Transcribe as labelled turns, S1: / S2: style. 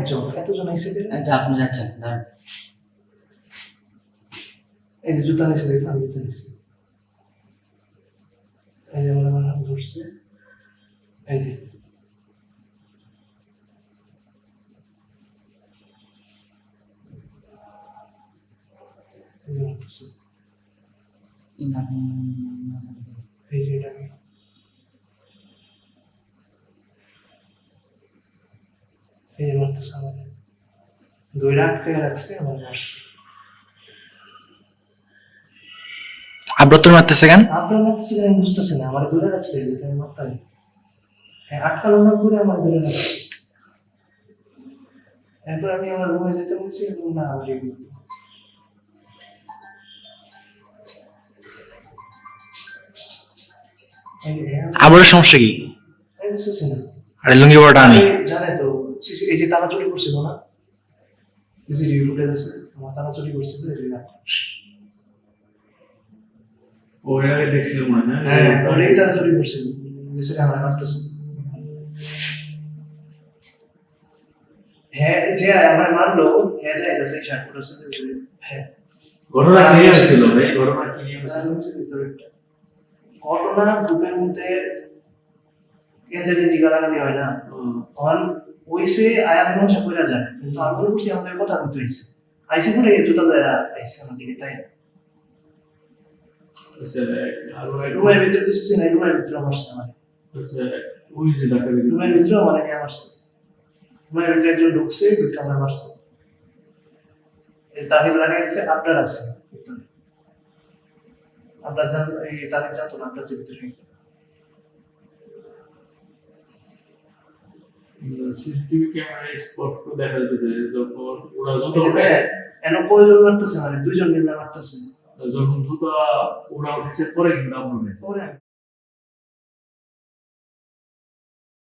S1: এতজন আইসে বের
S2: এটা আপনি যাচ্ছেন না
S1: এই যে জুতা নিচে দেখে আমি জুতা নিচ্ছি এই যে আমার হাত ধরছে এই যে এই যে ধরছে। এই যে এটা আমি এই যে মারতেছে আমাদের দুই আটকে রাখছে আমার মারছে
S3: আব্রতর মারতেছে কেন?
S1: আপনার মারতেছে আমি বুঝতেছি না আমার দূরে রাখছে যেটা আমি মারতাম হ্যাঁ আটকালো না করে আমার দূরে রাখছে এরপর আমি আমার রুমে যেতে বলছি এবং না আমার এগুলো
S3: আব্রের সমস্যা কি?
S1: আমি বুঝতেছি না
S3: আরে লুঙ্গি পরাটা আমি
S1: জানে তো সিসি এই যে তালা চুরি করছিল না সিসিটিভি ফুটেজ আছে আমার তালা চুরি করছিল এই না
S4: ওরে আগে দেখছিলাম মনে হয় না
S1: হ্যাঁ ওটাই তালা চুরি করছিল যেসে আমার মারতেছে হ্যাঁ যে আমার মারলো হ্যাঁ দেয় এটা সেই শার্ট পরেছে হ্যাঁ
S4: ঘটনা কি হয়েছিল ভাই ঘটনা কি হয়েছিল
S1: ঘটনা গ্রুপের মধ্যে কেন্দ্রে গালাগালি হয় না তখন ওইসে আয়া মীমাংসা করে যায় কিন্তু আমি মনে করছি আমাদের কথা কিন্তু হয়েছে আইসি করে জুতা আইসি আমার দিকে তাই রুমের ভিতরে তো কিছু নাই রুমের ভিতরে মারছে আমার
S4: ওই যে ডাক্তার
S1: রুমের ভিতরে আমার নিয়ে মারছে রুমের ভিতরে একজন ঢুকছে দুইটা আমরা মারছে তাহিদ লাগে গেছে আপনার আছে ভিতরে আমরা এই তারিখ জানতো না আমরা ভিতরে গেছে
S4: সিসিটিভি ক্যামেরায় স্পষ্ট দেখা যাচ্ছে যখন ওরা যত
S1: এন কয়জন মারতেছে মানে দুইজন মিলে মারতেছে
S4: যখন জুতা ওরা উঠেছে পরে কিন্তু আমরা
S1: পরে